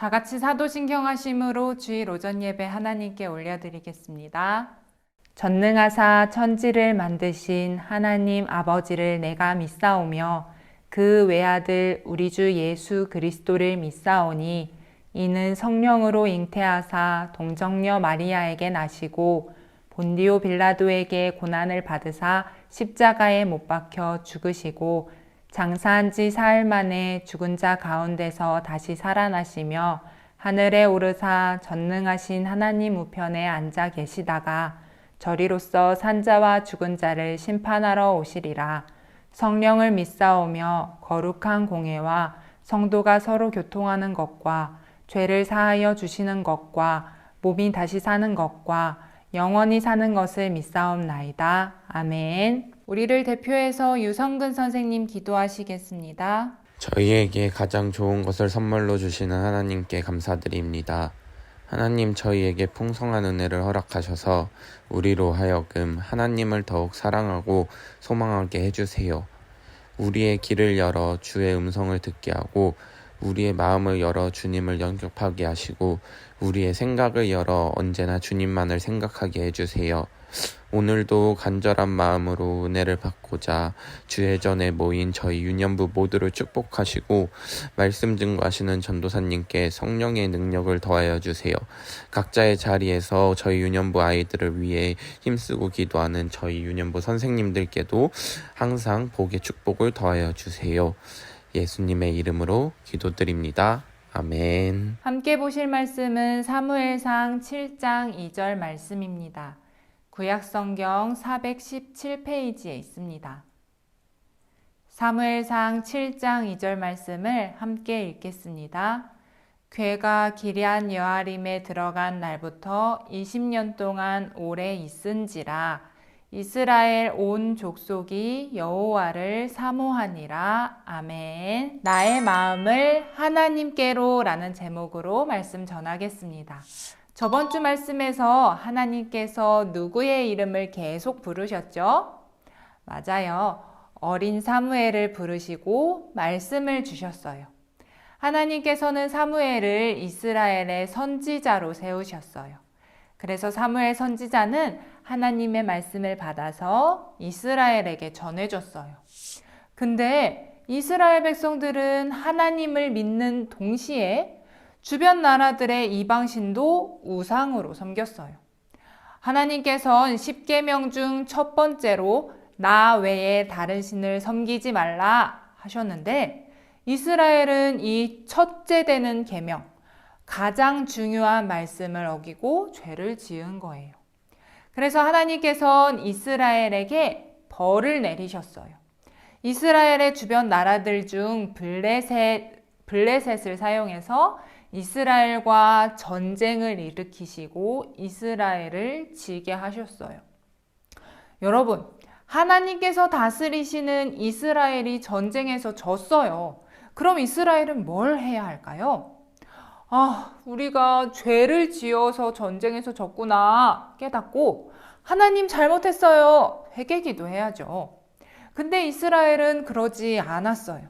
다 같이 사도신경하심으로 주일 오전 예배 하나님께 올려드리겠습니다. 전능하사 천지를 만드신 하나님 아버지를 내가 믿사오며 그 외아들 우리 주 예수 그리스도를 믿사오니 이는 성령으로 잉태하사 동정녀 마리아에게 나시고 본디오 빌라도에게 고난을 받으사 십자가에 못 박혀 죽으시고 장사한 지 사흘 만에 죽은 자 가운데서 다시 살아나시며 하늘에 오르사 전능하신 하나님 우편에 앉아 계시다가 저리로서 산자와 죽은 자를 심판하러 오시리라. 성령을 믿사오며 거룩한 공회와 성도가 서로 교통하는 것과 죄를 사하여 주시는 것과 몸이 다시 사는 것과 영원히 사는 것을 믿사옵나이다. 아멘. 우리를 대표해서 유성근 선생님 기도하시겠습니다. 저희에게 가장 좋은 것을 선물로 주시는 하나님께 감사드립니다. 하나님, 저희에게 풍성한 은혜를 허락하셔서 우리로 하여금 하나님을 더욱 사랑하고 소망하게 해주세요. 우리의 귀를 열어 주의 음성을 듣게 하고, 우리의 마음을 열어 주님을 영접하게 하시고, 우리의 생각을 열어 언제나 주님만을 생각하게 해주세요. 오늘도 간절한 마음으로 은혜를 받고자 주의 전에 모인 저희 유년부 모두를 축복하시고, 말씀 증거하시는 전도사님께 성령의 능력을 더하여 주세요. 각자의 자리에서 저희 유년부 아이들을 위해 힘쓰고 기도하는 저희 유년부 선생님들께도 항상 복의 축복을 더하여 주세요. 예수님의 이름으로 기도드립니다. 아멘. 함께 보실 말씀은 사무엘상 7장 2절 말씀입니다. 구약성경 417페이지에 있습니다. 사무엘상 7장 2절 말씀을 함께 읽겠습니다. 괴가 기럇 여아림에 들어간 날부터 20년 동안 오래 있은지라 이스라엘 온 족속이 여호와를 사모하니라. 아멘. 나의 마음을 하나님께로 라는 제목으로 말씀 전하겠습니다. 저번 주 말씀에서 하나님께서 누구의 이름을 계속 부르셨죠? 맞아요. 어린 사무엘을 부르시고 말씀을 주셨어요. 하나님께서는 사무엘을 이스라엘의 선지자로 세우셨어요. 그래서 사무엘 선지자는 하나님의 말씀을 받아서 이스라엘에게 전해줬어요. 근데 이스라엘 백성들은 하나님을 믿는 동시에 주변 나라들의 이방신도 우상으로 섬겼어요. 하나님께서는 10계명 중 첫 번째로 나 외에 다른 신을 섬기지 말라 하셨는데, 이스라엘은 이 첫째 되는 계명, 가장 중요한 말씀을 어기고 죄를 지은 거예요. 그래서 하나님께서는 이스라엘에게 벌을 내리셨어요. 이스라엘의 주변 나라들 중 블레셋을 사용해서 이스라엘과 전쟁을 일으키시고 이스라엘을 지게 하셨어요. 여러분, 하나님께서 다스리시는 이스라엘이 전쟁에서 졌어요. 그럼 이스라엘은 뭘 해야 할까요? 우리가 죄를 지어서 전쟁에서 졌구나 깨닫고 하나님 잘못했어요. 회개기도 해야죠. 근데 이스라엘은 그러지 않았어요.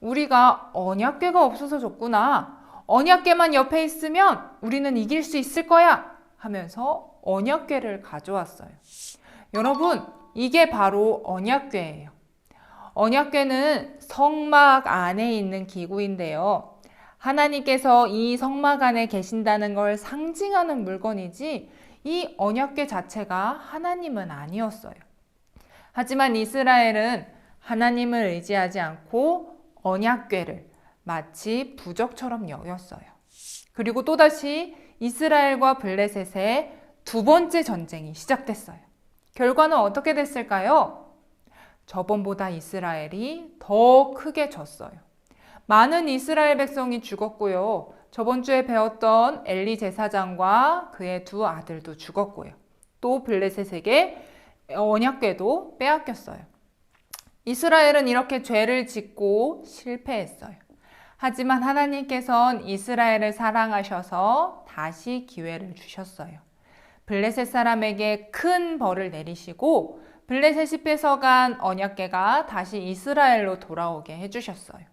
우리가 언약궤가 없어서 졌구나. 언약궤만 옆에 있으면 우리는 이길 수 있을 거야 하면서 언약궤를 가져왔어요. 여러분, 이게 바로 언약궤예요. 언약궤는 성막 안에 있는 기구인데요. 하나님께서 이 성막 안에 계신다는 걸 상징하는 물건이지 이 언약궤 자체가 하나님은 아니었어요. 하지만 이스라엘은 하나님을 의지하지 않고 언약궤를 마치 부적처럼 여겼어요. 그리고 또다시 이스라엘과 블레셋의 두 번째 전쟁이 시작됐어요. 결과는 어떻게 됐을까요? 저번보다 이스라엘이 더 크게 졌어요. 많은 이스라엘 백성이 죽었고요. 저번 주에 배웠던 엘리 제사장과 그의 두 아들도 죽었고요. 또 블레셋에게 언약궤도 빼앗겼어요. 이스라엘은 이렇게 죄를 짓고 실패했어요. 하지만 하나님께서는 이스라엘을 사랑하셔서 다시 기회를 주셨어요. 블레셋 사람에게 큰 벌을 내리시고 블레셋이 뺏어간 언약궤가 다시 이스라엘로 돌아오게 해주셨어요.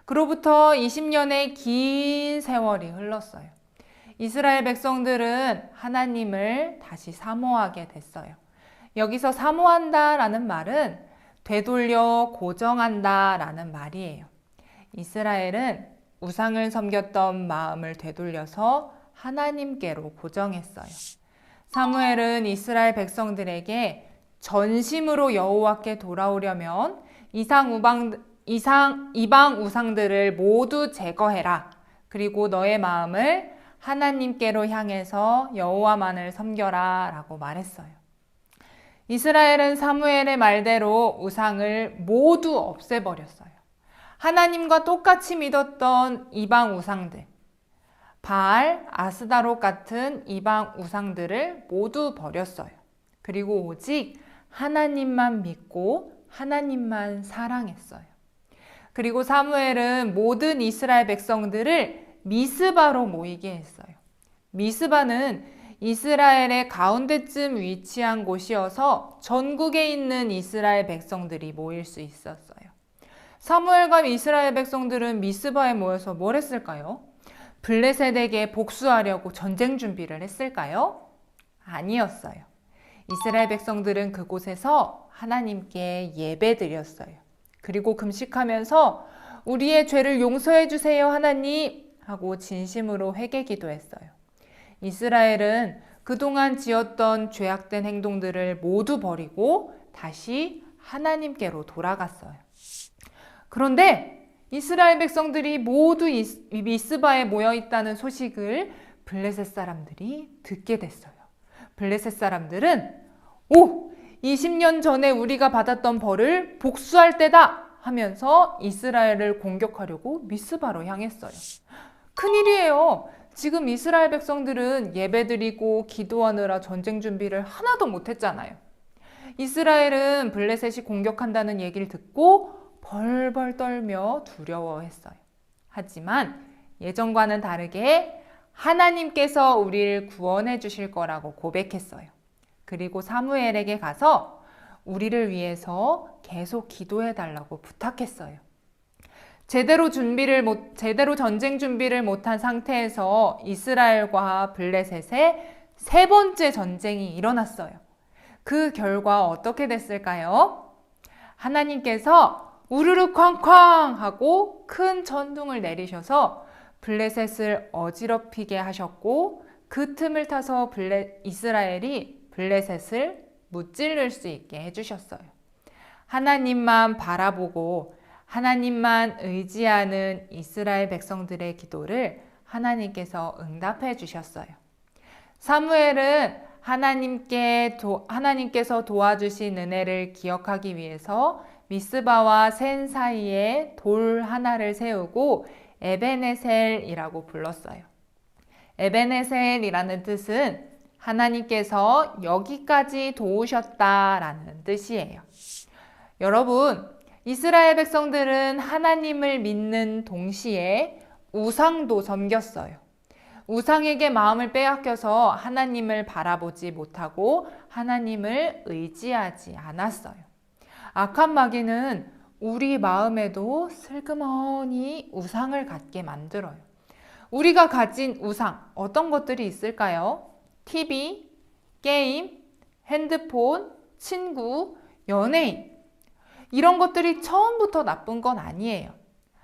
그로부터 20년의 긴 세월이 흘렀어요. 이스라엘 백성들은 하나님을 다시 사모하게 됐어요. 여기서 사모한다라는 말은 되돌려 고정한다라는 말이에요. 이스라엘은 우상을 섬겼던 마음을 되돌려서 하나님께로 고정했어요. 사무엘은 이스라엘 백성들에게 전심으로 여호와께 돌아오려면 이방 우상들을 모두 제거해라. 그리고 너의 마음을 하나님께로 향해서 여호와만을 섬겨라 라고 말했어요. 이스라엘은 사무엘의 말대로 우상을 모두 없애버렸어요. 하나님과 똑같이 믿었던 이방 우상들, 바알, 아스다롯 같은 이방 우상들을 모두 버렸어요. 그리고 오직 하나님만 믿고 하나님만 사랑했어요. 그리고 사무엘은 모든 이스라엘 백성들을 미스바로 모이게 했어요. 미스바는 이스라엘의 가운데쯤 위치한 곳이어서 전국에 있는 이스라엘 백성들이 모일 수 있었어요. 사무엘과 이스라엘 백성들은 미스바에 모여서 뭘 했을까요? 블레셋에게 복수하려고 전쟁 준비를 했을까요? 아니었어요. 이스라엘 백성들은 그곳에서 하나님께 예배드렸어요. 그리고 금식하면서 우리의 죄를 용서해 주세요 하나님 하고 진심으로 회개 기도했어요. 이스라엘은 그동안 지었던 죄악된 행동들을 모두 버리고 다시 하나님께로 돌아갔어요. 그런데 이스라엘 백성들이 모두 미스바에 모여 있다는 소식을 블레셋 사람들이 듣게 됐어요. 블레셋 사람들은 20년 전에 우리가 받았던 벌을 복수할 때다 하면서 이스라엘을 공격하려고 미스바로 향했어요. 큰일이에요. 지금 이스라엘 백성들은 예배드리고 기도하느라 전쟁 준비를 하나도 못했잖아요. 이스라엘은 블레셋이 공격한다는 얘기를 듣고 벌벌 떨며 두려워했어요. 하지만 예전과는 다르게 하나님께서 우리를 구원해 주실 거라고 고백했어요. 그리고 사무엘에게 가서 우리를 위해서 계속 기도해 달라고 부탁했어요. 제대로 전쟁 준비를 못한 상태에서 이스라엘과 블레셋의 세 번째 전쟁이 일어났어요. 그 결과 어떻게 됐을까요? 하나님께서 우르르 쾅쾅 하고 큰 천둥을 내리셔서 블레셋을 어지럽히게 하셨고 그 틈을 타서 이스라엘이 블레셋을 무찌를 수 있게 해주셨어요. 하나님만 바라보고 하나님만 의지하는 이스라엘 백성들의 기도를 하나님께서 응답해 주셨어요. 사무엘은 하나님께서 도와주신 은혜를 기억하기 위해서 미스바와 센 사이에 돌 하나를 세우고 에베네셀이라고 불렀어요. 에베네셀이라는 뜻은 하나님께서 여기까지 도우셨다라는 뜻이에요. 여러분, 이스라엘 백성들은 하나님을 믿는 동시에 우상도 섬겼어요. 우상에게 마음을 빼앗겨서 하나님을 바라보지 못하고 하나님을 의지하지 않았어요. 악한 마귀는 우리 마음에도 슬그머니 우상을 갖게 만들어요. 우리가 가진 우상, 어떤 것들이 있을까요? TV, 게임, 핸드폰, 친구, 연예인. 이런 것들이 처음부터 나쁜 건 아니에요.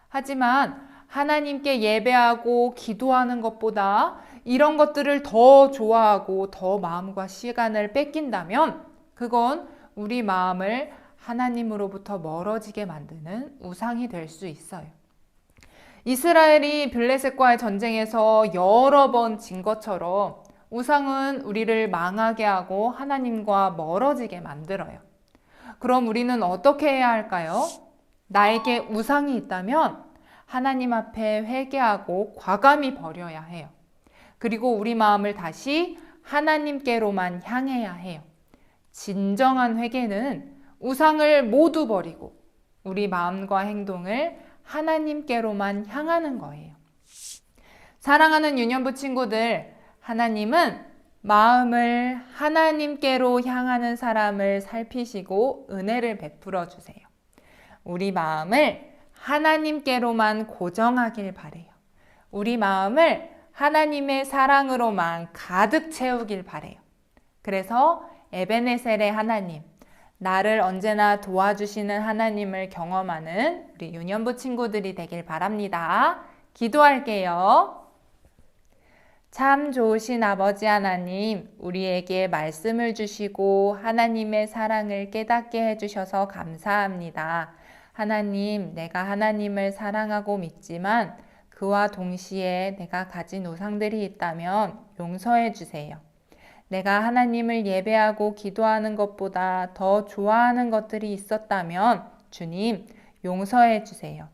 하지만 하나님께 예배하고 기도하는 것보다 이런 것들을 더 좋아하고 더 마음과 시간을 뺏긴다면 그건 우리 마음을 하나님으로부터 멀어지게 만드는 우상이 될 수 있어요. 이스라엘이 블레셋과의 전쟁에서 여러 번 진 것처럼 우상은 우리를 망하게 하고 하나님과 멀어지게 만들어요. 그럼 우리는 어떻게 해야 할까요? 나에게 우상이 있다면 하나님 앞에 회개하고 과감히 버려야 해요. 그리고 우리 마음을 다시 하나님께로만 향해야 해요. 진정한 회개는 우상을 모두 버리고 우리 마음과 행동을 하나님께로만 향하는 거예요. 사랑하는 유년부 친구들, 하나님은 마음을 하나님께로 향하는 사람을 살피시고 은혜를 베풀어 주세요. 우리 마음을 하나님께로만 고정하길 바래요. 우리 마음을 하나님의 사랑으로만 가득 채우길 바래요. 그래서 에베네셀의 하나님, 나를 언제나 도와주시는 하나님을 경험하는 우리 유년부 친구들이 되길 바랍니다. 기도할게요. 참 좋으신 아버지 하나님, 우리에게 말씀을 주시고 하나님의 사랑을 깨닫게 해주셔서 감사합니다. 하나님, 내가 하나님을 사랑하고 믿지만 그와 동시에 내가 가진 우상들이 있다면 용서해 주세요. 내가 하나님을 예배하고 기도하는 것보다 더 좋아하는 것들이 있었다면 주님, 용서해 주세요.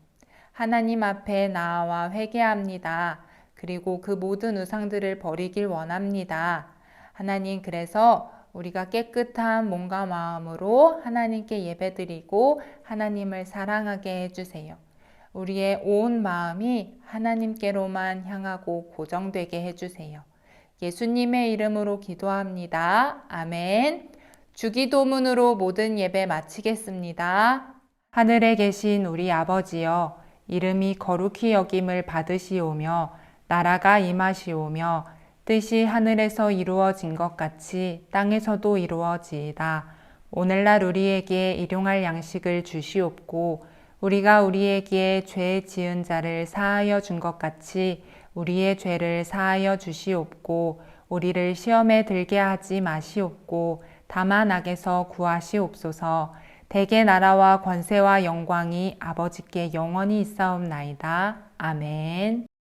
하나님 앞에 나아와 회개합니다. 그리고 그 모든 우상들을 버리길 원합니다. 하나님, 그래서 우리가 깨끗한 몸과 마음으로 하나님께 예배드리고 하나님을 사랑하게 해주세요. 우리의 온 마음이 하나님께로만 향하고 고정되게 해주세요. 예수님의 이름으로 기도합니다. 아멘. 주기도문으로 모든 예배 마치겠습니다. 하늘에 계신 우리 아버지여, 이름이 거룩히 여김을 받으시오며 나라가 임하시오며 뜻이 하늘에서 이루어진 것 같이 땅에서도 이루어지이다. 오늘날 우리에게 일용할 양식을 주시옵고 우리가 우리에게 죄 지은 자를 사하여 준 것 같이 우리의 죄를 사하여 주시옵고 우리를 시험에 들게 하지 마시옵고 다만 악에서 구하시옵소서. 대개 나라와 권세와 영광이 아버지께 영원히 있사옵나이다. 아멘.